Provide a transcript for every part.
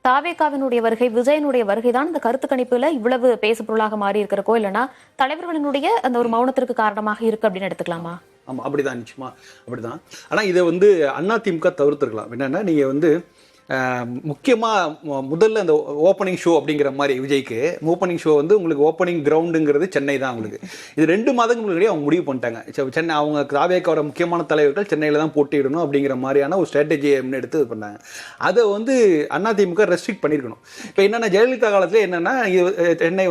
தாவேகாவினுடைய வருகை, விஜயனுடைய வருகை தான் இந்த கருத்து கணிப்புல இவ்வளவு பேசுபொருளாக மாறி இருக்கிறக்கோ, இல்லைன்னா தலைவர்களினுடைய அந்த ஒரு மௌனத்திற்கு காரணமாக இருக்கு அப்படின்னு எடுத்துக்கலாமா? ஆமா, அப்படிதான், நிச்சயமா அப்படிதான். ஆனா இதை அதிமுக தவிர்த்திருக்கலாம். என்னன்னா, நீங்க முக்கியமாக முதல்ல அந்த ஓப்பனிங் ஷோ அப்படிங்கிற மாதிரி விஜய்க்கு ஓப்பனிங் ஷோ உங்களுக்கு ஓப்பனிங் கிரவுண்டுங்கிறது சென்னை தான். உங்களுக்கு இது 2 மாதங்களுக்கு முன்னாடி அவங்க முடிவு பண்ணிட்டாங்க. சென்னை அவங்க தாவேகாவோட முக்கியமான தலைவர்கள் சென்னையில் தான் போட்டியிடணும் அப்படிங்கிற மாதிரியான ஒரு ஸ்ட்ராட்டஜியை எடுத்து இது பண்ணாங்க. அதை அதிமுக ரெஸ்ட்ரிக்ட் பண்ணியிருக்கணும். இப்போ என்னென்னா, ஜெயலலிதா காலத்தில் என்னென்னா, சென்னை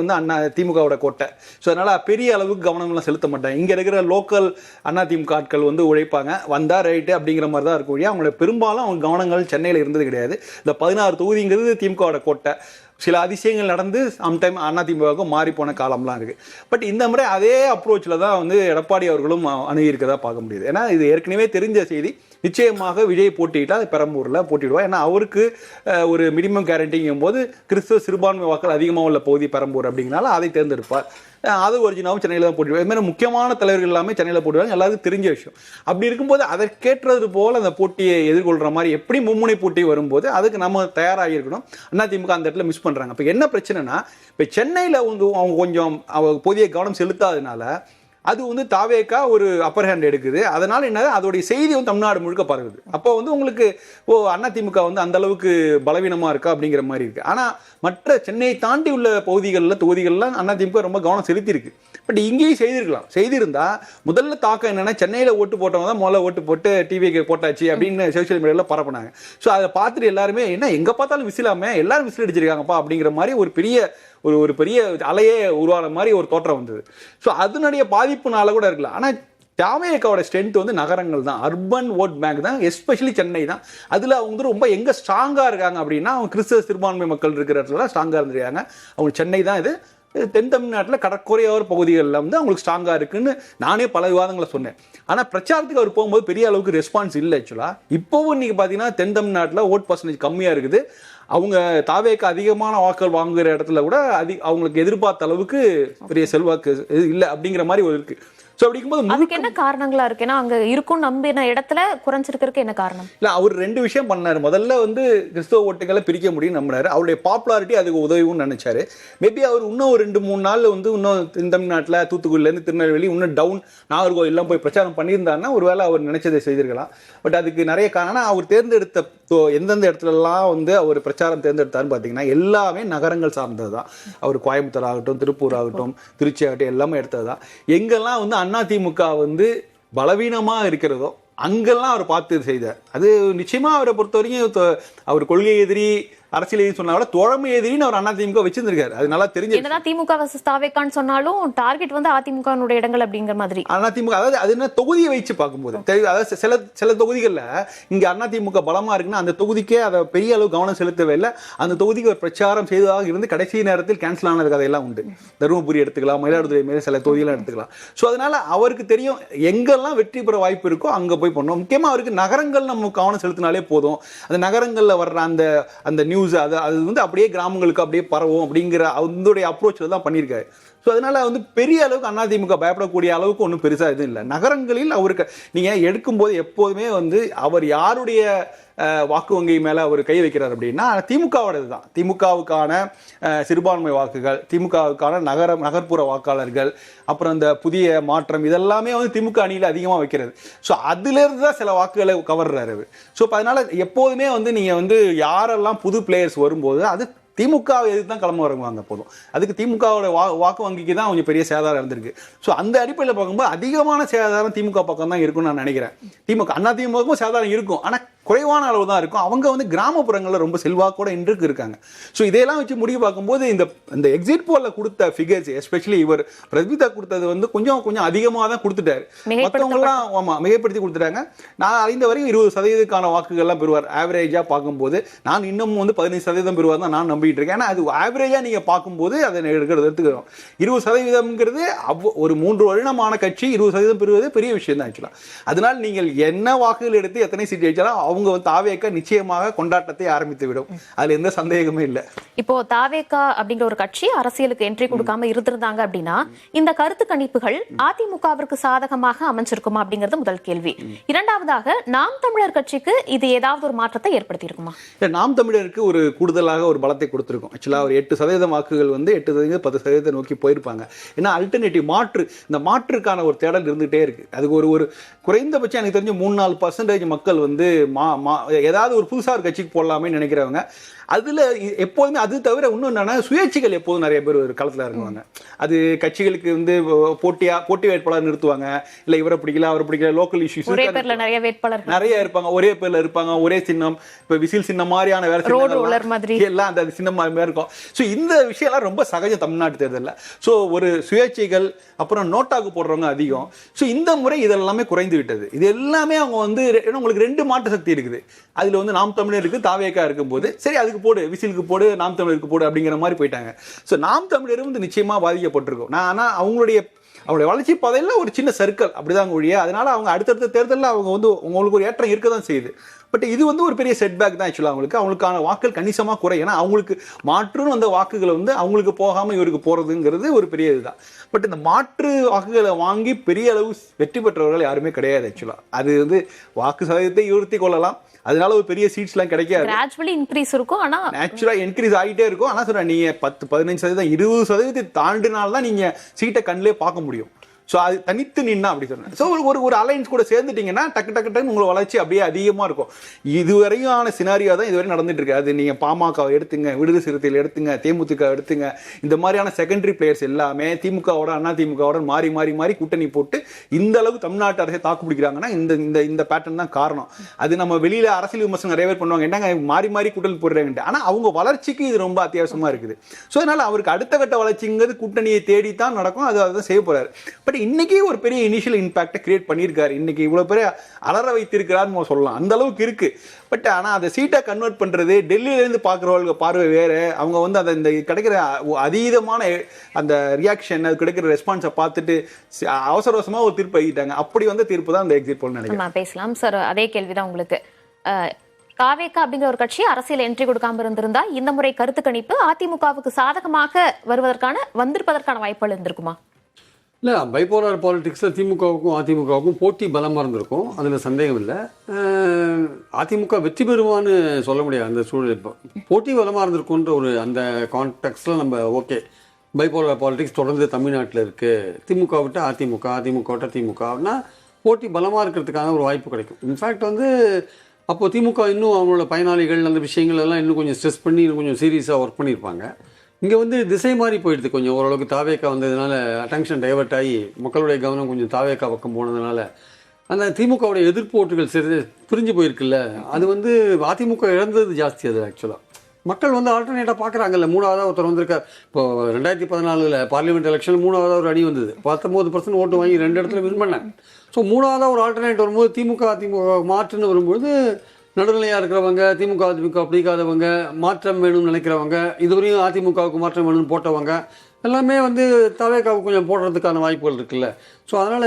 திமுகவோட கோட்டை. ஸோ அதனால் பெரிய அளவுக்கு கவனம்லாம் செலுத்த மாட்டாங்க. இங்கே இருக்கிற லோக்கல் அதிமுக ஆட்கள் உழைப்பாங்க, வந்தால் ரைட்டு அப்படிங்கிற மாதிரி தான் இருக்கும். அவங்களோட பெரும்பாலும் அவங்க கவனங்கள் சென்னையில் இருந்தது கிடையாது. இந்த 16 தொகுதிங்கிறது திமுகவோட கோட்டை. சில அதிசயங்கள் நடந்து சம்டைம் அதிமுக மாறி போன காலம்லாம் இருக்கு. பட் இந்த முறை அதே அப்ரோச்சில் தான் எடப்பாடி அவர்களும் அணுகியிருக்கதா பார்க்க முடியுது. ஏன்னா இது ஏற்கனவே தெரிஞ்ச செய்தி. நிச்சயமாக விஜய் போட்டியிட்டா பெரம்பூரில் போட்டிடுவார். ஏன்னா அவருக்கு ஒரு மினிமம் கேரண்டிங்கும் போது கிறிஸ்தவ சிறுபான்மை வாக்கள் அதிகமாக உள்ள பகுதி பெரம்பூர் அப்படிங்கிறனால அதை தேர்ந்தெடுப்பார். அது ஒரிஜினாவும் சென்னையில் தான் போட்டிடுவார். இதுமாதிரி முக்கியமான தலைவர்கள் எல்லாமே சென்னையில் போட்டிடுவாங்க. எல்லாருக்கும் தெரிஞ்ச விஷயம். அப்படி இருக்கும்போது அதற்கேற்றது போல் அந்த போட்டியை எதிர்கொள்கிற மாதிரி எப்படி மும்முனை போட்டி வரும்போது அதுக்கு நம்ம தயாராகி இருக்கணும். அதிமுக அந்த இடத்துல மிஸ் பண்ணுறாங்க. இப்போ என்ன பிரச்சனைனா, இப்போ சென்னையில் அவங்க கொஞ்சம் புதிய கவனம் செலுத்தாததுனால அது தாவேகா ஒரு அப்பர் ஹேண்ட் எடுக்குது. அதனால என்ன, அதோடைய செய்தி தமிழ்நாடு முழுக்க பரவுது. அப்போ உங்களுக்கு அதிமுக அந்த அளவுக்கு பலவீனமாக இருக்கா அப்படிங்கிற மாதிரி இருக்கு. ஆனால் மற்ற சென்னையை தாண்டி உள்ள தொகுதிகள்லாம் அதிமுக ரொம்ப கவனம் செலுத்தியிருக்கு. பட் இங்கேயும் செய்திருந்தா முதல்ல தாக்கம் என்னன்னா, சென்னையில் ஓட்டு போட்டவங்க தான் முதல்ல ஓட்டு போட்டு டிவிக்கு போட்டாச்சு அப்படின்னு சோசியல் மீடியாவில் பரப்புனாங்க. ஸோ அதை பார்த்துட்டு எல்லாருமே என்ன எங்கே பார்த்தாலும் விசிலாமல் எல்லாரும் விசில் அடிச்சிருக்காங்கப்பா அப்படிங்கிற மாதிரி ஒரு பெரிய அலையே உருவான மாதிரி ஒரு தோற்றம் வந்தது. ஸோ அதனுடைய பாதிப்புனால கூட இருக்கலாம். ஆனால் தாவேகாவோட ஸ்ட்ரென்த் நகரங்கள் தான், அர்பன் ஓட் பேங்க் தான், எஸ்பெஷலி சென்னை தான். அதில் அவங்க ரொம்ப எங்கே ஸ்ட்ராங்காக இருக்காங்க அப்படின்னா, அவங்க கிறிஸ்தவ சிறுபான்மை மக்கள் இருக்கிற இடத்துல ஸ்ட்ராங்காக இருந்திருக்காங்க. அவங்க சென்னை தான். இது தென் தமிழ்நாட்டில் கடற்கரையோர பகுதிகளில் அவங்களுக்கு ஸ்ட்ராங்காக இருக்குன்னு நானே பல விவாதங்களை சொன்னேன். ஆனால் பிரச்சாரத்துக்கு அவர் போகும்போது பெரிய அளவுக்கு ரெஸ்பான்ஸ் இல்லை. ஆக்சுவலாக இப்போவும் நீங்கள் பார்த்தீங்கன்னா தென் தமிழ்நாட்டில் ஓட் பர்சன்டேஜ் கம்மியாக இருக்குது. அவங்க தாவேக்கு அதிகமான வாக்கள் வாங்குகிற இடத்துல கூட அவங்களுக்கு எதிர்பார்த்த அளவுக்கு பெரிய செல்வாக்கு இல்லை அப்படிங்கிற மாதிரி இருக்கு. ஸோ அப்படிங்கும்போது அதுக்கு என்ன காரணங்களா இருக்கு? ஏன்னா அங்க இருக்கும் நம்பின இடத்துல குறைஞ்சிருக்கிறதுக்கு என்ன காரணம்? இல்லை, அவர் 2 விஷயம் பண்ணார். முதல்ல கிறிஸ்தவ ஓட்டுகளை பிரிக்க முடியும் நம்பினார். அவருடைய பாப்புலாரிட்டி அதுக்கு உதவின்னு நினைச்சாரு. மேபி அவர் இன்னும் ஒரு 2-3 நாள் இன்னும் தமிழ்நாட்டில் தூத்துக்குடியிலேருந்து திருநெல்வேலி இன்னும் டவுன் நாகர்கோவில் எல்லாம் போய் பிரச்சாரம் பண்ணியிருந்தாருன்னா ஒருவேளை அவர் நினைச்சதை செய்திருக்கலாம். பட் அதுக்கு நிறைய காரணம். அவர் தேர்ந்தெடுத்த எந்தெந்த இடத்துலலாம் அவர் பிரச்சாரம் தேர்ந்தெடுத்தாருன்னு பார்த்தீங்கன்னா எல்லாமே நகரங்கள் சார்ந்தது தான். அவர் கோயம்புத்தூர் ஆகட்டும், திருப்பூர் ஆகட்டும், திருச்சி ஆகட்டும் எல்லாமே எடுத்தது தான். எங்கெல்லாம் அதிமுக பலவீனமா இருக்கிறதோ அங்கெல்லாம் அவர் பார்த்து செய்தார். அது நிச்சயமா அவரை பொறுத்த வரைக்கும் அவர் கொள்கை எதிரி, அரசியல் சொன்னா விட தோழமை எதிரின்னு அவர் அதிமுக வச்சிருந்திருக்காரு. அது நல்லா தெரிஞ்சு. என்னதான் திமுக வர்சஸ் தாவேகான்னு சொன்னாலும் டார்கெட் அதிமுக இடங்கள் அப்படிங்கிற மாதிரி. அதிமுக அதாவது அது என்ன தொகுதியை வச்சு பார்க்கும்போது அதாவது சில தொகுதிகளில் இங்க அதிமுக பலமா இருக்குன்னா அந்த தொகுதிக்கே அதை பெரிய அளவு கவனம் செலுத்தவே இல்லை. அந்த தொகுதிக்கு ஒரு பிரச்சாரம் செய்ததாக இருந்து கடைசி நேரத்தில் கேன்சல் ஆனது கதையெல்லாம் உண்டு. தருமபுரி எடுத்துக்கலாம், மயிலாடுதுறை மாரி சில தொகுதியெல்லாம் எடுத்துக்கலாம். ஸோ அதனால அவருக்கு தெரியும் எங்கெல்லாம் வெற்றி பெற வாய்ப்பு இருக்கோ அங்க போய் பண்ணணும். முக்கியமா அவருக்கு நகரங்கள் நம்ம கவனம் செலுத்தினாலே போதும். அந்த நகரங்கள்ல வர்ற அந்த நியூஸ் அது அப்படியே கிராமங்களுக்கு அப்படியே பரவும் அப்படிங்கிற அவருடைய அப்ரோச்சில் தான் பண்ணியிருக்காரு. ஸோ அதனால பெரிய அளவுக்கு அதிமுக பயப்படக்கூடிய அளவுக்கு ஒன்றும் பெருசாக எதுவும் இல்லை. நகரங்களில் அவருக்கு நீங்கள் எடுக்கும்போது எப்போதுமே அவர் யாருடைய வாக்கு வங்கி மேலே அவர் கை வைக்கிறார் அப்படின்னா திமுகவோடது தான். திமுகவுக்கான சிறுபான்மை வாக்குகள், திமுகவுக்கான நகர்ப்புற வாக்காளர்கள், அப்புறம் இந்த புதிய மாற்றம் இதெல்லாமே திமுக அணியில் அதிகமாக வைக்கிறது. ஸோ அதுலேருந்து தான் சில வாக்குகளை கவர்றாரு அவர். ஸோ அதனால எப்போதுமே நீங்கள் யாரெல்லாம் புது பிளேயர்ஸ் வரும்போது அது திமுக எதுக்கு தான் கிளம்ப வருவாங்க போதும். அதுக்கு திமுகவோட வாக்கு வங்கிக்கு தான் கொஞ்சம் பெரிய சேதாரம் இருந்திருக்கு. ஸோ அந்த அடிப்படையில் பார்க்கும்போது அதிகமான சேதாரம் திமுக பக்கம் தான் இருக்குன்னு நான் நினைக்கிறேன். அதிமுகவுக்கும் சேதாரம் இருக்கும், ஆனால் குறைவான அளவு தான் இருக்கும். அவங்க கிராமப்புறங்களில் ரொம்ப செல்வாக்கோட இன்றைக்கு இருக்காங்க. ஸோ இதையெல்லாம் வச்சு முடிவு பார்க்கும்போது இந்த எக்ஸிட் போலில் கொடுத்த ஃபிகர்ஸ், எஸ்பெஷலி இவர் பிரஸ்மிதா கொடுத்தது கொஞ்சம் அதிகமாக தான் கொடுத்துட்டாரு. மற்றவங்கலாம் ஆமாம் மிகைப்படுத்தி கொடுத்துட்டாங்க. நான் அறிந்த வரைக்கும் 20% வாக்குகள்லாம் பெறுவார் ஆவரேஜாக பார்க்கும்போது. நான் இன்னும் 15% பெறுவார் தான் நான் நம்பிட்டு இருக்கேன். ஏன்னா அது ஆவரேஜாக நீங்கள் பார்க்கும்போது அதை எடுத்துக்கிறோம். 20%ங்கிறது ஒரு 3 வருடமான கட்சி 20% பெறுவது பெரிய விஷயம் தான் ஆக்சுவலாக. அதனால் நீங்கள் என்ன வாக்குகள் எடுத்து எத்தனை சீட் ஜெயிச்சாலும் அவங்க வந்து தாவேக்கா நிச்சயமாக கொண்டாட்டத்தை ஆரம்பித்து விடும். அதுல எந்த சந்தேகமே இல்லை. இப்போ தாவேக்கா அப்படிங்கிற ஒரு கட்சி அரசியலுக்கு என்ட்ரி கொடுக்காம இருந்திருந்தாங்க அப்படின்னா இந்த கருத்து கணிப்புகள் அதிமுகவிற்கு சாதகமாக அமைஞ்சிருக்குமா அப்படிங்கிறது முதல் கேள்வி. இரண்டாவதாக நாம் தமிழர் கட்சிக்கு இது ஏதாவது ஒரு மாற்றத்தை ஏற்படுத்தி இருக்குமா? நாம் தமிழருக்கு ஒரு கூடுதலாக ஒரு பலத்தை கொடுத்திருக்கும். ஆக்சுவலா ஒரு 8% வாக்குகள் வந்து 8% 10% நோக்கி போயிருப்பாங்க. ஏன்னா அல்டர்னேட்டிவ் மாற்று, இந்த மாற்றுக்கான ஒரு தேடல் இருந்துகிட்டே இருக்கு. அதுக்கு ஒரு குறைந்தபட்சம் எனக்கு தெரிஞ்சு 3-4% மக்கள் வந்து ஏதாவது ஒரு புதுசா ஒரு கட்சிக்கு போடலாமே நினைக்கிறவங்க. அதுல எப்போதுமே அது தவிர இன்னும் என்னன்னா சுயேட்சைகள் எப்போதும் நிறைய பேர் ஒரு களத்துல இறங்குவாங்க. அது கட்சிகளுக்கு வந்து போட்டி வேட்பாளர் நிறுத்துவாங்க, இல்ல இவரை பிடிக்கல அவரை பிடிக்கல, லோக்கல் இஷ்யூஸ் நிறைய வேட்பாளர் நிறைய இருப்பாங்க, ஒரே பேர்ல இருப்பாங்க, ஒரே சின்னம், இப்ப விசில் சின்னம் மாதிரியான வேற எல்லாம் அந்த சின்னம் மாதிரி இருக்கும். ஸோ இந்த விஷயம் எல்லாம் ரொம்ப சகஜம் தமிழ்நாட்டு தேர்தலில். ஸோ ஒரு சுயேட்சைகள் அப்புறம் நோட்டாக்கு போடுறவங்க அதிகம். ஸோ இந்த முறை இதெல்லாமே குறைந்து விட்டது. இது எல்லாமே அவங்க வந்து உங்களுக்கு 2 மாற்று சக்தி இருக்குது. அதுல வந்து நாம் தமிழருக்கு தாவேக்கா இருக்கும்போது சரி அதுக்கு போடு, விசிலுக்கு போடு, நாம் தமிழருக்கு போடு அப்படிங்கிற மாதிரி போயிட்டாங்க. ஸோ நாம் தமிழரும் வந்து நிச்சயமா பாதிக்கப்பட்டிருக்கும். ஆனா அவங்களுடைய வளர்ச்சி பாதையில ஒரு சின்ன சர்க்கிள் அப்படிதான் ஒழிய, அதனால அவங்க அடுத்தடுத்த தேர்தலில் அவங்க வந்து உங்களுக்கு ஒரு ஏற்றம் இருக்க தான் செய்யுது. பட் இது வந்து ஒரு பெரிய செட்பேக் தான் ஆக்சுவலாக அவங்களுக்கான வாக்குகள் கணிசமாக குறை. ஏன்னா அவங்களுக்கு மாற்றுன்னு வந்த வாக்குகளை வந்து அவங்களுக்கு போகாமல் இவருக்கு போகிறதுங்கிறது ஒரு பெரிய இதுதான். பட் இந்த மாற்று வாக்குகளை வாங்கி பெரிய அளவு வெற்றி பெற்றவர்கள் யாருமே கிடையாது ஆக்சுவலாக. அது வந்து வாக்கு சதவீதத்தை உயர்த்தி கொள்ளலாம், அதனால ஒரு பெரிய சீட்ஸ்லாம் கிடைக்காது. கிராஜுவலி இன்க்ரீஸ் இருக்கும், ஆனா நேச்சுரலா இன்க்ரீஸ் ஆகிட்டே இருக்கும். ஆனா சொல்றேன், நீங்க 10-15% 20% தாண்டினால்தான் நீங்க சீட்டை கண்ணிலே பார்க்க முடியும். ஸோ அது தனித்து நின்னா அப்படி சொன்னேன். ஸோ ஒரு அலைன்ஸ் கூட சேர்ந்துட்டீங்கன்னா டக்கு டக்கு டக்குன்னு உங்களை வளர்ச்சி அப்படியே அதிகமாக இருக்கும். இதுவரையான சினாரியோ தான் இதுவரை நடந்துட்டு இருக்கு. அது நீங்கள் பாமக எடுத்துங்க, விடுதலை சிறுத்தைகள் எடுத்துங்க, தேமுதிக எடுத்துங்க, இந்த மாதிரியான செகண்டரி பிளேயர்ஸ் எல்லாமே திமுகவோட அதிமுகவோட மாறி மாறி மாறி கூட்டணி போட்டு இந்த அளவு தமிழ்நாட்டு அரசை தாக்கு பிடிக்கிறாங்கன்னா இந்த பேட்டர்ன் தான் காரணம். அது நம்ம வெளியில அரசியல் விமர்சனம் நிறைய பேர் பண்ணுவாங்க, என்னங்க மாறி மாறி கூட்டணி போடுறாங்க. ஆனால் அவங்க வளர்ச்சிக்கு இது ரொம்ப அத்தியாவசியமா இருக்குது. ஸோ அதனால அவருக்கு அடுத்த கட்ட வளர்ச்சிங்கிறது கூட்டணியை தேடித்தான் நடக்கும். அது அதை செய்ய போறாரு. பட் இன்னைக்கு ஒரு பெரிய இனிஷியல் இம்பாக்ட் கிரியேட் பண்ணியிருக்காரு. இன்னைக்கு இவ்வளவு பெரிய அலற வைத்திருக்கிறார்னு சொல்லலாம், அந்த அளவுக்கு இருக்கு. பட் ஆனா அதை சீட்டா கன்வெர்ட் பண்றது டெல்லியில இருந்து பாக்குறவங்க பார்வை வேற. அவங்க வந்து அதை இந்த கிடைக்கிற அதீதமான அந்த ரியாக்ஷன், அது கிடைக்கிற ரெஸ்பான்ஸை பார்த்துட்டு அவசர அவசரமா ஒரு தீர்ப்பு எழுதிட்டாங்க. அப்படி வந்த தீர்ப்பு தான் அந்த எக்ஸிட் போல் நினைக்கிறேன். பேசலாம் சார். அதே கேள்விதான் உங்களுக்கு. தாவேக்கா அப்படிங்கிற ஒரு கட்சி அரசியல் என்ட்ரி கொடுக்காம இருந்திருந்தா இந்த முறை கருத்து கணிப்பு அதிமுகவுக்கு சாதகமாக வந்திருப்பதற்கான வாய்ப்புகள் இருந்திருக்குமா? இல்லை, பைபோலார் பாலிடிக்ஸில் திமுகவுக்கும் அதிமுகவுக்கும் போட்டி பலமாக இருந்திருக்கும், அதில் சந்தேகம் இல்லை. அதிமுக வெற்றி பெறுவான்னு சொல்ல முடியாது அந்த சூழல். இப்போ போட்டி பலமாக இருந்திருக்குன்ற ஒரு அந்த கான்டெக்ஸ்டில் நம்ம ஓகே, பைபோலார் பாலிடிக்ஸ் தொடர்ந்து தமிழ்நாட்டில் இருக்குது. திமுக விட்டு அதிமுக, அதிமுக விட்டு திமுகனா போட்டி பலமாக இருக்கிறதுக்கான ஒரு வாய்ப்பு கிடைக்கும். இன்ஃபேக்ட் வந்து அப்போது திமுக இன்னும் அவங்களோட பயனாளிகள் அந்த விஷயங்கள் எல்லாம் இன்னும் கொஞ்சம் ஸ்ட்ரெஸ் பண்ணி இன்னும் கொஞ்சம் சீரியஸாக ஒர்க் பண்ணியிருப்பாங்க. இங்கே வந்து திசை மாறி போயிடுது கொஞ்சம். ஓரளவுக்கு தாவேக்கா வந்ததுனால அட்டென்ஷன் டைவர்ட் ஆகி மக்களுடைய கவனம் கொஞ்சம் தாவேக்கா பக்கம் போனதுனால அந்த திமுகவுடைய எதிர்ப்பு ஓட்டுகள் பிரிஞ்சு போயிருக்குல்ல, அது வந்து அதிமுக இழந்தது ஜாஸ்தி. அது ஆக்சுவலாக மக்கள் வந்து ஆல்டர்னேட்டாக பார்க்குறாங்கல்ல. 3ஆவதாக ஒருத்தர் வந்திருக்கார். இப்போ 2014 பார்லிமெண்ட் எலெக்ஷன் 3ஆவதாக ஒரு அணி வந்தது, 19% ஓட்டு வாங்கி 2 இடத்துல வின் பண்ணேன். ஸோ 3ஆவதாக ஒரு ஆல்டர்னேட் வரும்போது திமுக அதிமுக மாற்றுன்னு வரும்போது நடுநிலையாக இருக்கிறவங்க, திமுக அதிமுக பிடிக்காதவங்க, மாற்றம் வேணும்னு நினைக்கிறவங்க, இதுவரையும் அதிமுகவுக்கு மாற்றம் வேணும்னு போட்டவங்க எல்லாமே வந்து தாவேக்காவுக்கு கொஞ்சம் போடுறதுக்கான வாய்ப்புகள் இருக்குல்ல. ஸோ அதனால்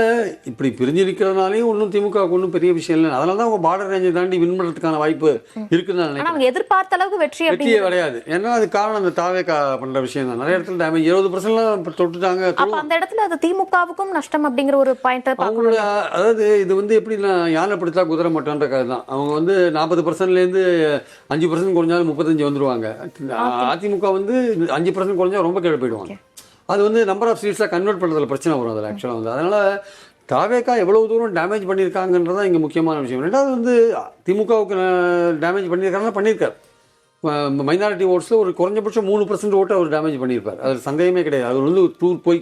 இப்படி பிரிஞ்சிருக்கிறதுனாலையும் ஒன்றும் திமுகவுக்கு ஒன்றும் பெரிய விஷயம் இல்லை. அதனால தான் அவங்க பார்டர் ரேஞ்சை தாண்டி வின் பண்ணுறதுக்கான வாய்ப்பு இருக்குன்னு நான் நினைக்கிறேன். எதிர்பார்த்த அளவுக்கு வெற்றியே கிடையாது. ஏன்னா அது காரணம் அந்த தாவேக்கா பண்ணுற விஷயம் தான். நிறைய இடத்துல டேமேஜ் 20% தொட்டுட்டாங்க. அந்த இடத்துல அது திமுகவுக்கும் நஷ்டம் அப்படிங்கிற ஒரு பாயிண்ட் அவங்களோட, அதாவது இது வந்து எப்படி யானை பிடிச்சா குதிரை மட்டும்ன்ற கதை தான். அவங்க வந்து 40%லேருந்து 5% குறைஞ்சாலும் 35 வந்துருவாங்க. அதிமுக வந்து 5% குறைஞ்சா ரொம்ப கீழே போயிடுவாங்க. அது வந்து நம்பர் ஆஃப் சீட்ஸாக கன்வெர்ட் பண்ணுறதுல பிரச்சனை வரும் அதில் ஆக்சுவலாக வந்து. அதனால் தாவேக்கா எவ்வளவு தூரம் டேமேஜ் பண்ணியிருக்காங்கன்றதான் இங்கே முக்கியமான விஷயம். ரெண்டாவது வந்து திமுகவுக்கு டேமேஜ் பண்ணியிருக்காரு. மைனாரிட்டி ஓட்ஸில் ஒரு குறைஞ்சபட்சம் 3% ஓட்டை அவர் டேமேஜ் பண்ணியிருப்பார். அது சந்தேகமே கிடையாது. அவர் வந்து டூர் போய்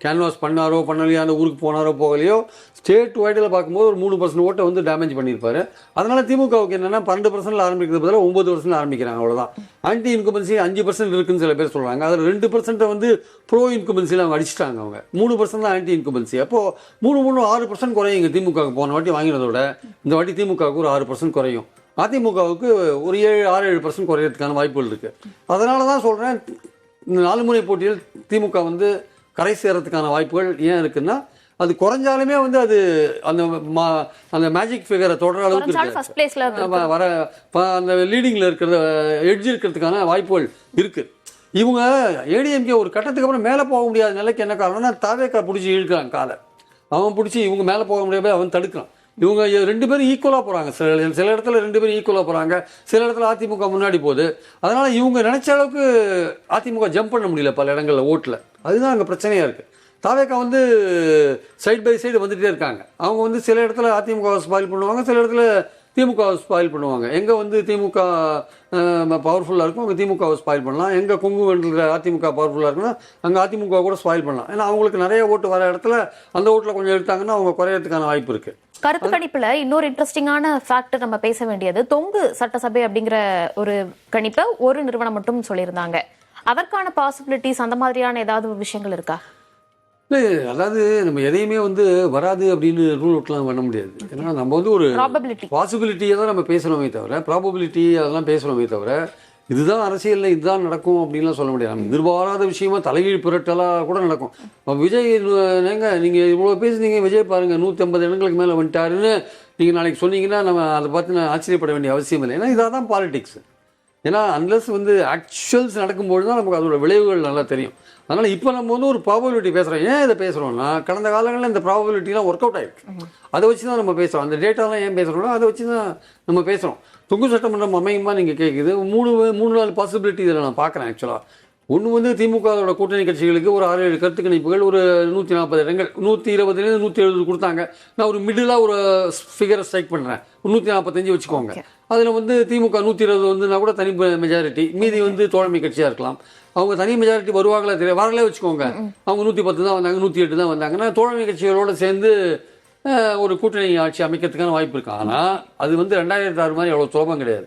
கேன்வாஸ் பண்ணாரோ பண்ணலையோ, அந்த ஊருக்கு போனாரோ போகலையோ, ஸ்டேட் வைடில் பார்க்கும்போது ஒரு 3% ஓட்டை வந்து டேமேஜ் பண்ணியிருப்பார். அதனால் திமுகவுக்கு என்னென்னா 12% ஆரம்பிக்கிறது பதிலாக 9% ஆரம்பிக்கிறாங்க, அவ்வளோதான். ஆன்டி இன்குபன்சி 5% இருக்குன்னு சில பேர் சொல்கிறாங்க. அதில் 2% வந்து ப்ரோ இன்குபன்சியில் அவங்க அடிச்சிட்டாங்க. அவங்க 3% தான் ஆன்டி இன்குபன்சி. அப்போது 6% குறையும். இங்கே திமுகவுக்கு போன வாட்டி வாங்கினதோட இந்த வாட்டி திமுகவுக்கு ஒரு 6% குறையும். அதிமுகவுக்கு ஒரு 6-7% குறையிறதுக்கான வாய்ப்புகள் இருக்குது. அதனால தான் சொல்கிறேன், இந்த 4 முறை போட்டியில் திமுக வந்து கரை சேரத்துக்கான வாய்ப்புகள் ஏன் இருக்குன்னா அது குறைஞ்சாலுமே வந்து அது அந்த மேஜிக் ஃபிகரை தொடர அளவுக்கு ஃபர்ஸ்ட் பிளேஸ்ல வர அந்த லீடிங்ல இருக்கிற எட்ஜ் இருக்கிறதுக்கான வாய்ப்புகள் இருக்கு. இவங்க ஏடிஎம்கே ஒரு கட்டத்துக்கு அப்புறம் மேலே போக முடியாத நிலைக்கு என்ன காரணம்னா தாவேக்கா பிடிச்சி இழுக்கிறான் காலை. அவன் பிடிச்சி இவங்க மேலே போக முடியாம அவன் தடுக்கிறான். இவங்க 2 பேரும் ஈக்குவலாக போகிறாங்க. சில இடத்துல 2 பேரும் ஈக்குவலாக போகிறாங்க, சில இடத்துல அதிமுக முன்னாடி போகுது. அதனால் இவங்க நினச்ச அளவுக்கு அதிமுக ஜம்ப் பண்ண முடியல பல இடங்களில் ஓட்டில். அதுதான் அங்கே பிரச்சனையாக இருக்குது. தாவேக்கா வந்து சைட் பை சைடு வந்துகிட்டே இருக்காங்க. அவங்க வந்து சில இடத்துல அதிமுகவை ஸ்பாயில் பண்ணுவாங்க, சில இடத்துல திமுகவை ஸ்பாயில் பண்ணுவாங்க. எங்கே வந்து திமுக பவர்ஃபுல்லாக இருக்கும் அங்கே திமுகவை ஸ்பாயில் பண்ணலாம், எங்கே கொங்கு மண்டல அதிமுக பவர்ஃபுல்லாக இருக்குன்னா அங்கே அதிமுக கூட ஸ்பாயில் பண்ணலாம். ஏன்னா அவங்களுக்கு நிறைய ஓட்டு வர இடத்துல அந்த ஓட்டில் கொஞ்சம் எடுத்தாங்கன்னா அவங்க குறையறதுக்கான வாய்ப்பு இருக்குது. கருத்து கணிப்புல இன்னொரு இன்ட்ரெஸ்டிங்கான ஃபேக்டர் நம்ம பேச வேண்டியது, தொங்கு சட்டசபை அப்படிங்கிற ஒரு கணிப்பை ஒரு நிறுவனம் மட்டும் சொல்லியிருந்தாங்க. அதற்கான பாசிபிலிட்டிஸ் அந்த மாதிரியான ஏதாவது விஷயங்கள் இருக்கா? இல்லை, அதாவது நம்ம எதையுமே வந்து வராது அப்படின்னு ரூல் அவுட்லாம் பண்ண முடியாது. ஏன்னா நம்ம வந்து ஒரு பாசிபிலிட்டியை தான் நம்ம பேசுகிறோமே தவிர, ப்ராபபிலிட்டி அதெல்லாம் பேசுகிறோமே தவிர, இதுதான் அரசியலில் இதுதான் நடக்கும் அப்படின்லாம் சொல்ல முடியாது. நம்ம எதிர்பாராத விஷயமா தலைகீழ் புரட்டலாக கூட நடக்கும். விஜய் நீங்கள் இவ்வளோ பேசுனீங்க, விஜய் பாருங்கள் 150 இடங்களுக்கு மேலே வந்துட்டாருன்னு நீங்கள் நாளைக்கு சொன்னீங்கன்னா நம்ம அதை பார்த்து நான் ஆச்சரியப்பட வேண்டிய அவசியம் இல்லை. ஏன்னா இதாக தான் பாலிடிக்ஸ். ஏன்னா அன்லஸ் வந்து ஆக்சுவல்ஸ் நடக்கும்போது தான் நமக்கு அதோட விளைவுகள் நல்லா தெரியும். அதனால் இப்போ நம்ம வந்து ஒரு ப்ராபபிலிட்டி பேசுகிறோம். ஏன் இதை பேசுகிறோம்னா, கடந்த காலங்களில் இந்த ப்ராபபிலிட்டிலாம் ஒர்க் அவுட் ஆகிருக்கு. அதை வச்சு தான் நம்ம பேசுகிறோம். அந்த டேட்டாலாம் ஏன் பேசுகிறோம்னா அதை வச்சு தான் நம்ம பேசுகிறோம். தொங்கு சட்டமன்றம் அமையுமா நீங்கள் கேட்குது. 3-4 பாசிபிலிட்டி இதில் நான் பார்க்குறேன். ஆக்சுவலாக ஒன்று வந்து திமுகவோட கூட்டணி கட்சிகளுக்கு ஒரு 6-7 கருத்து கணிப்புகள், ஒரு 140 இடங்கள், 120 170 கொடுத்தாங்க. நான் ஒரு மிடிலாக ஒரு ஃபிகரை ஸ்ட்ரைக் பண்ணுறேன், 145 வச்சுக்கோங்க. அதில் வந்து திமுக 120 வந்துன்னா கூட தனி மெஜாரிட்டி, மீதி வந்து தோழமை கட்சியாக இருக்கலாம். அவங்க தனி மெஜாரிட்டி வருவாங்களா தெரியும், வரலே வச்சுக்கோங்க. அவங்க 110 தான் வந்தாங்க, 108 தான் வந்தாங்கன்னா தோழமை கட்சிகளோடு சேர்ந்து ஒரு கூட்டணி ஆட்சி அமைக்கிறதுக்கான வாய்ப்பு இருக்கு. ஆனால் அது வந்து 2006 மாதிரி அவ்வளோ சுலபம் கிடையாது.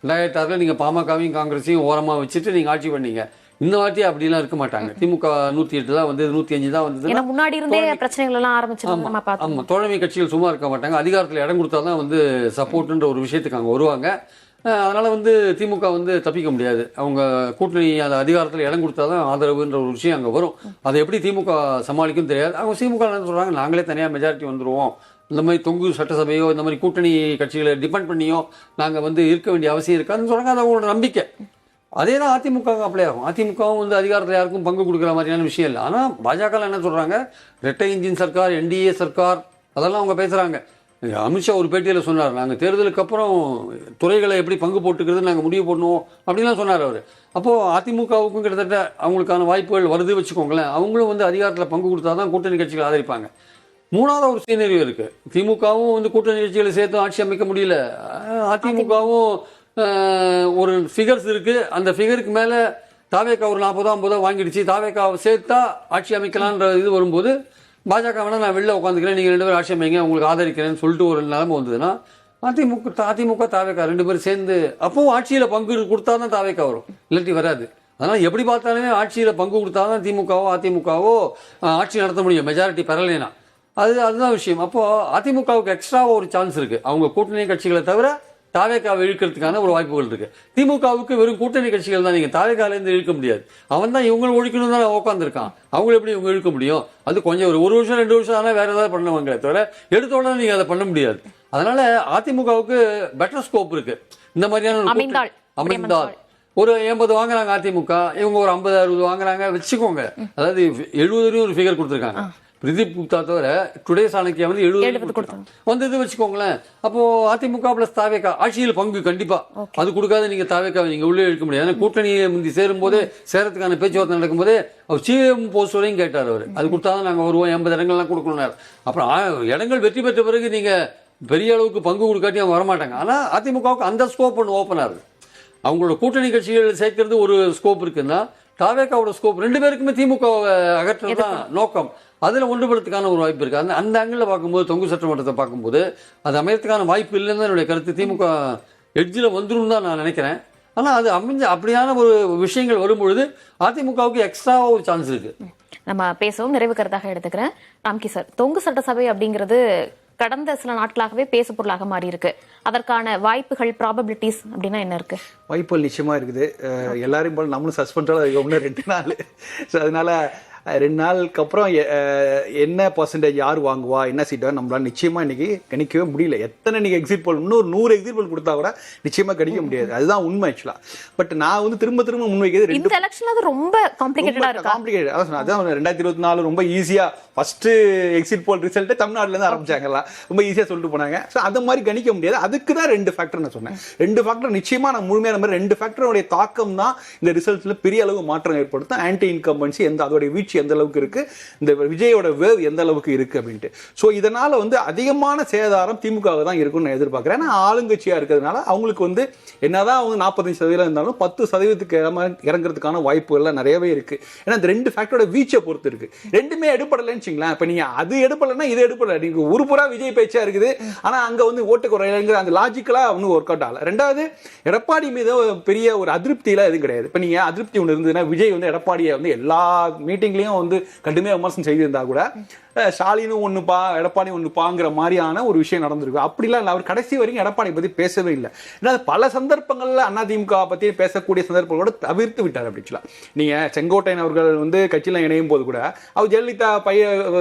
2006 நீங்கள் பாமகவையும் காங்கிரஸையும் ஓரமாக வச்சுட்டு நீங்கள் ஆட்சி பண்ணீங்க. இந்த வாட்டி அப்படிலாம் இருக்க மாட்டாங்க. திமுக 108 தான் வந்து 105 தான் வந்து முன்னாடி இருந்தே பிரச்சனைகள் எல்லாம் ஆரம்பிச்சிருக்காங்க. ஆமா, தோழமை கட்சிகள் சும்மா இருக்க மாட்டாங்க. அதிகாரத்தில் இடம் கொடுத்தா தான் வந்து சப்போர்ட்ன்ற ஒரு விஷயத்துக்கு அங்கே வருவாங்க. அதனால வந்து திமுக வந்து தப்பிக்க முடியாது. அவங்க கூட்டணி அந்த அதிகாரத்தில் இடம் கொடுத்தா தான் ஆதரவுன்ற ஒரு விஷயம் அங்கே வரும். அதை எப்படி திமுக சமாளிக்கும் தெரியாது. அவங்க திமுக என்ன சொல்றாங்க, நாங்களே தனியாக மெஜாரிட்டி வந்துருவோம், இந்த மாதிரி தொங்கு சட்டசபையோ இந்த மாதிரி கூட்டணி கட்சிகளை டிபெண்ட் பண்ணியோ நாங்கள் வந்து இருக்க வேண்டிய அவசியம் இருக்காதுன்னு சொல்றாங்க. அது அவங்களோட நம்பிக்கை. அதே தான் அதிமுக அப்ளை ஆகும். அதிமுகவும் வந்து அதிகாரத்தில் யாருக்கும் பங்கு கொடுக்குற மாதிரியான விஷயம் இல்லை. ஆனால் பாஜக என்ன சொல்கிறாங்க, ரெட்டை இன்ஜின் சர்க்கார், என்டிஏ சர்க்கார், அதெல்லாம் அவங்க பேசுகிறாங்க. அமித்ஷா ஒரு பேட்டியில் சொன்னார், நாங்கள் தேர்தலுக்கு அப்புறம் துறைகளை எப்படி பங்கு போட்டுக்கிறது நாங்கள் முடிவு பண்ணுவோம் அப்படின்லாம் சொன்னார் அவர். அப்போது அதிமுகவுக்கும் கிட்டத்தட்ட அவங்களுக்கான வாய்ப்புகள் வருது வச்சுக்கோங்களேன். அவங்களும் வந்து அதிகாரத்தில் பங்கு கொடுத்தா தான் கூட்டணி கட்சிகள் ஆதரிப்பாங்க. மூணாவது ஒரு சீனரியோ இருக்குது. திமுகவும் வந்து கூட்டணி கட்சிகளை சேர்த்து ஆட்சி அமைக்க முடியல. அதிமுகவும் ஒரு ஃபிகர்ஸ் இருக்குது. அந்த ஃபிகருக்கு மேலே தாவேக்கா ஒரு 40-50 வாங்கிடுச்சு. தாவேக்காவை சேர்த்தா ஆட்சி அமைக்கலான்ற இது வரும்போது பாஜக வேணா நான் வெளில உட்காந்துக்கிறேன், நீங்கள் 2 பேரும் ஆட்சி அமைங்க, உங்களுக்கு ஆதரிக்கிறேன்னு சொல்லிட்டு ஒரு நிலைமை வந்ததுன்னா அதிமுக தாவேக்கா 2 பேரும் சேர்ந்து அப்பவும் ஆட்சியில் பங்கு கொடுத்தா தான் தாவேக்கா வரும், இல்லாட்டி வராது. அதனால் எப்படி பார்த்தாலுமே ஆட்சியில் பங்கு கொடுத்தா தான் திமுகவோ அதிமுகவோ ஆட்சி நடத்த முடியும், மெஜாரிட்டி பெறலைனா. அதுதான் விஷயம். அப்போது அதிமுகவுக்கு எக்ஸ்ட்ராவாக ஒரு சான்ஸ் இருக்குது. அவங்க கூட்டணி கட்சிகளை தவிர தாவேக்காவை இழுக்கிறதுக்கான ஒரு வாய்ப்புகள் இருக்கு. திமுகவுக்கு வெறும் கூட்டணி கட்சிகள் தான், நீங்க தாவேக்காலேருந்து இழுக்க முடியாது. அவன் தான் இவங்களை ஒழிக்கணும் தான் உட்காந்துருக்கான். அவங்களை எப்படி இவங்க இழுக்க முடியும்? அது கொஞ்சம் ஒரு வருஷம் 2 வருஷம் ஆனால் வேற ஏதாவது பண்ணுவாங்களே தவிர எடுத்த உடனே நீங்க அதை பண்ண முடியாது. அதனால அதிமுகவுக்கு பெட்டர் ஸ்கோப் இருக்கு. இந்த மாதிரியான அமைந்தால் ஒரு 80 வாங்குறாங்க அதிமுக, இவங்க ஒரு 50-60 வாங்குறாங்க வச்சுக்கோங்க. அதாவது 70 ஒரு ஃபிகர் கொடுத்துருக்காங்க. பிரதீப் குப்தா தவிர டுடே சாணக்கியா வந்து 70 வந்தது வச்சுக்கோங்களேன். அப்போ அதிமுக பிளஸ் தாவேக்கா ஆட்சியில் பங்கு கண்டிப்பா அது கொடுக்காத நீங்க தாவேக்கா நீங்க உள்ளே இழுக்க முடியாது. ஏன்னா கூட்டணியை முந்தி சேரும் போதே சேரத்துக்கான பேச்சுவார்த்தை நடக்கும் போதே அவர் சிஎம் போஸ்ட் வரையும் கேட்டார். அவர் அது கொடுத்தாதான் நாங்கள் வருவோம், 80 இடங்கள்லாம் கொடுக்கணும். அப்புறம் இடங்கள் வெற்றி பெற்ற பிறகு நீங்க பெரிய அளவுக்கு பங்கு கொடுக்காட்டி அவங்க வரமாட்டாங்க. ஆனா அதிமுகவுக்கு அந்த ஸ்கோப் ஒன்று ஓப்பன் ஆகுது. அவங்களோட கூட்டணி கட்சிகள் சேர்க்கறது ஒரு ஸ்கோப் இருக்குன்னா தாவேக்காவோட ஸ்கோப் 2 பேருக்குமே திமுக அகற்றது தான் நோக்கம். அதில் ஒன்றுபடுறதுக்கான ஒரு வாய்ப்பு இருக்குது. அந்த ஆங்கிளில் பார்க்கும்போது தொங்கு சட்டமன்றத்தை பார்க்கும்போது அது அமையறதுக்கான வாய்ப்பு இல்லைன்னு தான் என்னுடைய கருத்து. திமுக எட்ஜில் வந்துடும் தான் நான் நினைக்கிறேன். ஆனால் அது அப்படியான ஒரு விஷயங்கள் வரும்பொழுது அதிமுகவுக்கு எக்ஸ்ட்ராவாக ஒரு சான்ஸ் இருக்குது. நம்ம பேசவும் நிறைவு கருத்தாக எடுத்துக்கிறேன். ராம்கி சார், தொங்கு சட்டசபை அப்படிங்கிறது கடந்த சில நாட்களாகவே பேசு பொருளாக மாறி இருக்கு. அதற்கான வாய்ப்புகள், ப்ராபபிலிட்டிஸ் அப்படின்னா என்ன இருக்கு? வாய்ப்புகள் நிச்சயமா இருக்குது. எல்லாரையும் போல நம்மளும் சஸ்பெண்டால 1-2 நாள். ஸோ அதனால 2 நாளுக்கு அப்புறம் என்ன பர்சன்டேஜ் யார் வாங்குவா, என்ன சீட்டா நம்மளால நிச்சயமா இன்னைக்கு கணிக்கவே முடியல. எத்தனை நீங்க எக்ஸிட் போல் இன்னொரு 100 எக்ஸிட் போல் கொடுத்தா கூட நிச்சயமா கணிக்க முடியாது. அதுதான் உண்மை ஆக்சுவலா. பட் நான் வந்து திரும்ப திரும்ப முன்வைக்கிறது இந்த எலெக்ஷன்ல அது ரொம்ப காம்ப்ளிகேட்டடா இருக்கு. காம்ப்ளிகேட்டட். அதான் 2024 ரொம்ப ஈஸியா ஃபர்ஸ்ட் எக்ஸிட் போல் ரிசல்ட் தமிழ்நாட்டுல இருந்து ஆரம்பிச்சாங்கல்ல, ரொம்ப ஈஸியா சொல்லிட்டு போனாங்க. ஸோ அந்த மாதிரி கணிக்க முடியாது. அதுக்கு தான் 2 ஃபேக்டர் நான் சொன்னேன். 2 ஃபேக்டர் நிச்சயமா நான் முழுமையான மாதிரி 2 ஃபேக்டருடைய தாக்கம் தான் இந்த ரிசல்ட்ஸ்ல பெரிய அளவு மாற்றம் ஏற்படுத்தும். ஆன்டி இன்கம்பன்சி அதோட வீழ்ச்சி எந்த அளவுக்கு இருக்கு, இந்த விஜயோட வேவ் எந்த அளவுக்கு இருக்கு அப்படின்ட்டு. ஸோ இதனால வந்து அதிகமான சேதாரம் திமுக தான் இருக்கும்னு நான் எதிர்பார்க்கிறேன். ஏன்னா ஆளுங்கட்சியா இருக்கிறதுனால அவங்களுக்கு வந்து என்னதான் அவங்க 45% இருந்தாலும் 10% இறங்குறதுக்கான வாய்ப்புகள் நிறையவே இருக்கு. ஏன்னா இந்த 2 ஃபேக்டரோட வீச்சை பொறுத்து இருக்கு. ரெண்டுமே எடுப்படலைன்னு வச்சுங்களேன். இப்ப நீங்க அது எடுப்படலைன்னா இது எடுப்படல. நீங்க ஒரு புறா விஜய் பேச்சா இருக்குது, ஆனா அங்க வந்து ஓட்டு குறைங்கிற அந்த லாஜிக்கலா ஒன்னும் ஒர்க் அவுட் ஆகல. ரெண்டாவது, எடப்பாடி மீது பெரிய ஒரு அதிருப்தியில எதுவும் கிடையாது. இப்ப நீங்க அதிருப்தி ஒன்று இருந்ததுன்னா, விஜய் வந்து எடப்பாடியை வந்து எல்லா மீட்டிங்லயும் வந்து கடுமையா விமர்சனம் செய்திருந்தா கூட ஸ்டாலினும் ஒண்ணுப்பா எடப்பாடி ஒண்ணுப்பாங்கிற மாதிரியான ஒரு விஷயம் நடந்திருக்கு. அப்படிலாம் இல்லை. அவர் கடைசி வரைக்கும் எடப்பாடி பத்தி பேசவே இல்லை. ஏன்னா பல சந்தர்ப்பங்கள்ல அதிமுக பத்தி பேசக்கூடிய சந்தர்ப்பங்களோட தவிர்த்து விட்டார். அப்படிங்களா, நீங்க செங்கோட்டையன் அவர்கள் வந்து கட்சியில இணையும் போது கூட அவர் ஜெயலலிதா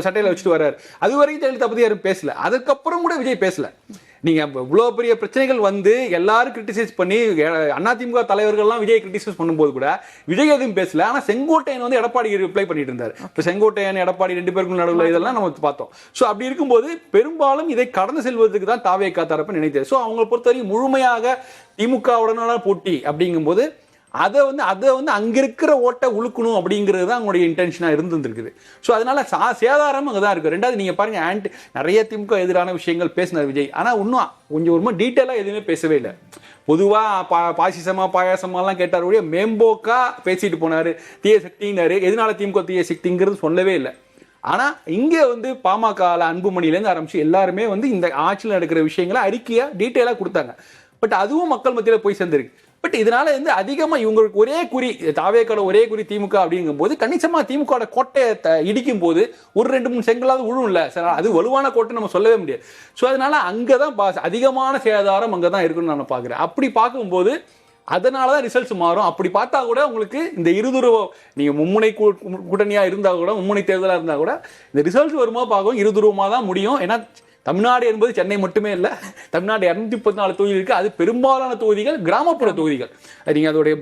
சட்டையில வச்சுட்டு வர்றாரு. அது வரைக்கும் ஜெயலலிதா பத்தி யாரும் பேசல. அதுக்கப்புறம் கூட விஜய் பேசல. நீங்க இவ்வளவு பெரிய பிரச்சனைகள் வந்து எல்லாரும் கிரிட்டிசைஸ் பண்ணி அதிமுக தலைவர்கள்லாம் விஜய் கிரிட்டிசைஸ் பண்ணும்போது கூட விஜய் எதுவும் பேசல. ஆனா செங்கோட்டையன் வந்து எடப்பாடி ரிப்ளை பண்ணிட்டு இருந்தாரு. இப்ப செங்கோட்டையன் எடப்பாடி 2 பேருக்கும் நடுவில் இதெல்லாம் நம்ம பார்த்தோம். ஸோ அப்படி இருக்கும்போது பெரும்பாலும் இதை கடந்து செல்வதற்கு தான் தாவேகா தரப்பு நினைத்தது. ஸோ அவங்களை பொறுத்தவரைக்கும் முழுமையாக திமுகவுடனான போட்டி அப்படிங்கும்போது அதை வந்து அங்க இருக்கிற ஓட்டை உழுக்கணும் அப்படிங்கிறது தான் அவங்களுடைய இன்டென்ஷனா இருந்துருக்குது. ஸோ அதனால சேதாரம் அங்கதான் இருக்கு. ரெண்டாவது, நீங்க பாருங்க, நிறைய திமுக எதிரான விஷயங்கள் பேசினார் விஜய். ஆனா இன்னும் கொஞ்சம் ஒரு டீட்டெயிலா எதுவுமே பேசவே இல்லை. பொதுவா பாசிசமா பாயாசமாலாம் கேட்டார், மேம்போக்கா பேசிட்டு போனாரு. தீய சக்தினாரு. எதனால திமுக தீய சக்திங்கிறது சொல்லவே இல்லை. ஆனா இங்க வந்து பாமக அன்புமணில இருந்து ஆரம்பிச்சு எல்லாருமே வந்து இந்த ஆட்சியில் நடக்கிற விஷயங்களை அறிக்கையா டீட்டெயிலா கொடுத்தாங்க. பட் அதுவும் மக்கள் மத்தியில போய் சேர்ந்திருக்கு. பட் இதனால வந்து அதிகமா இவங்களுக்கு ஒரே குறி, தாவேக்கால ஒரே குறி திமுக அப்படிங்கும் போது கணிசமா திமுக கோட்டையை இடிக்கும் போது ஒரு 2-3 செங்கலாவது விழும் இல்ல சார். அது வலுவான கோட்டை நம்ம சொல்லவே முடியாது. ஸோ அதனால அங்கதான் அதிகமான சேதாரம் அங்கதான் இருக்குன்னு நான் பாக்குறேன். அப்படி பார்க்கும்போது அதனாலதான் ரிசல்ட்ஸ் மாறும். அப்படி பார்த்தா கூட உங்களுக்கு இந்த இருதுருவ, நீங்க மும்முனை கூட்டணியா இருந்தா கூட, மும்முனை தேர்தலா இருந்தா கூட இந்த ரிசல்ட்ஸ் வருமா பார்க்கும் இருதுருவமா தான் முடியும். ஏன்னா தமிழ்நாடு என்பது சென்னை மட்டுமே இல்லை. தமிழ்நாடு 234 தொகுதிகள் இருக்கு. அது பெரும்பாலான தொகுதிகள் கிராமப்புற தொகுதிகள். நீங்க அதோடைய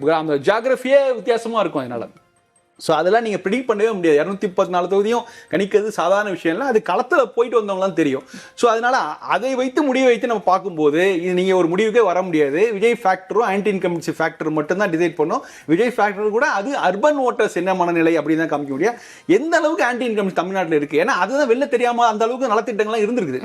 ஜியாகிரபியே வித்தியாசமா இருக்கும். அதனால ஸோ அதெல்லாம் நீங்கள் ப்ரிடிக்ட் பண்ணவே முடியாது. 214 தொகுதியும் கணிக்கிறது சாதாரண விஷயம் இல்லை. அது களத்தில் போயிட்டு வந்தவங்களாம் தெரியும். ஸோ அதனால அதை வைத்து முடிவை வைத்து நம்ம பார்க்கும்போது இது நீங்கள் ஒரு முடிவுக்கே வர முடியாது. விஜய் ஃபேக்டரும் ஆன்டி இன்கம்பன்சி ஃபேக்டர் மட்டும் தான் டிசைட் பண்ணும். விஜய் ஃபேக்டர் கூட அது அர்பன் ஓட்டர்ஸ் என்ன மனநிலை அப்படின்னு தான் காமிக்க முடியும். எந்த அளவுக்கு ஆன்டி இன்கம்பன்சி தமிழ்நாட்டில் இருக்குது. ஏன்னா அதுதான் வெளில தெரியாமல் அந்த அளவுக்கு நலத்திட்டங்கள்லாம் இருந்திருக்குது.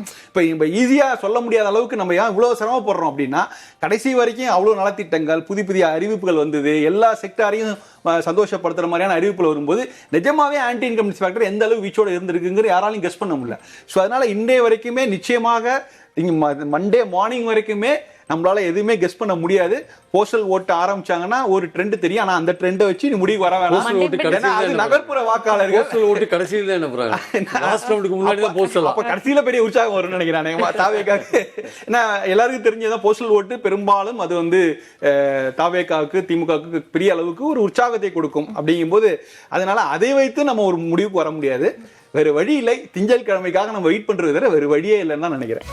இப்போ ஈஸியாக சொல்ல முடியாத அளவுக்கு நம்ம ஏன் இவ்வளோ சிரமப்படுறோம் அப்படின்னா, கடைசி வரைக்கும் அவ்வளோ நலத்திட்டங்கள், புதிய அறிவிப்புகள் வந்தது, எல்லா செக்டாரையும் சந்தோஷப்படுத்துற மாதிரியான அறிவிப்புல வரும்போது நிஜமாவே ஆன்டி இன்கம்பன்சி ஃபேக்டர் எந்த அளவு வீச்சோட இருந்திருக்குங்கிற யாராலையும் கெஸ் பண்ண முடியல. ஸோ அதனால இன்றைய வரைக்குமே நிச்சயமாக மண்டே மார்னிங் வரைக்குமே நம்மளால எதுவுமே கெஸ் பண்ண முடியாது. போஸ்டல் ஓட்டு ஆரம்பிச்சாங்கன்னா ஒரு ட்ரெண்ட் தெரியும். ஆனா அந்த ட்ரெண்டை வச்சு நீ முடிவு வர வேணாம். அது நகர்ப்புற வாக்காளர்கள் போஸ்டல் ஓட்டு கடைசியில் தான் என்ன போறாங்க. லாஸ்ட் ரவுண்டுக்கு முன்னாடி தான் போஸ்டல். அப்ப கடைசியில பெரிய உற்சாகம் வரும்னு நினைக்கிறேன் தாவேகாவுக்கு. ஏன்னா எல்லாருக்கும் தெரிஞ்சதான் போஸ்டல் ஓட்டு பெரும்பாலும் அது வந்து தாவேகாவுக்கு திமுகவுக்கு பெரிய அளவுக்கு ஒரு உற்சாகத்தை கொடுக்கும். அப்படிங்கும்போது அதனால அதை வைத்து நம்ம ஒரு முடிவுக்கு வர முடியாது. வேறு வழி இல்லை. திங்கள் கிழமைக்காக நம்ம வெயிட் பண்றது வேற வேறு வழியே இல்லைன்னு தான் நினைக்கிறேன்.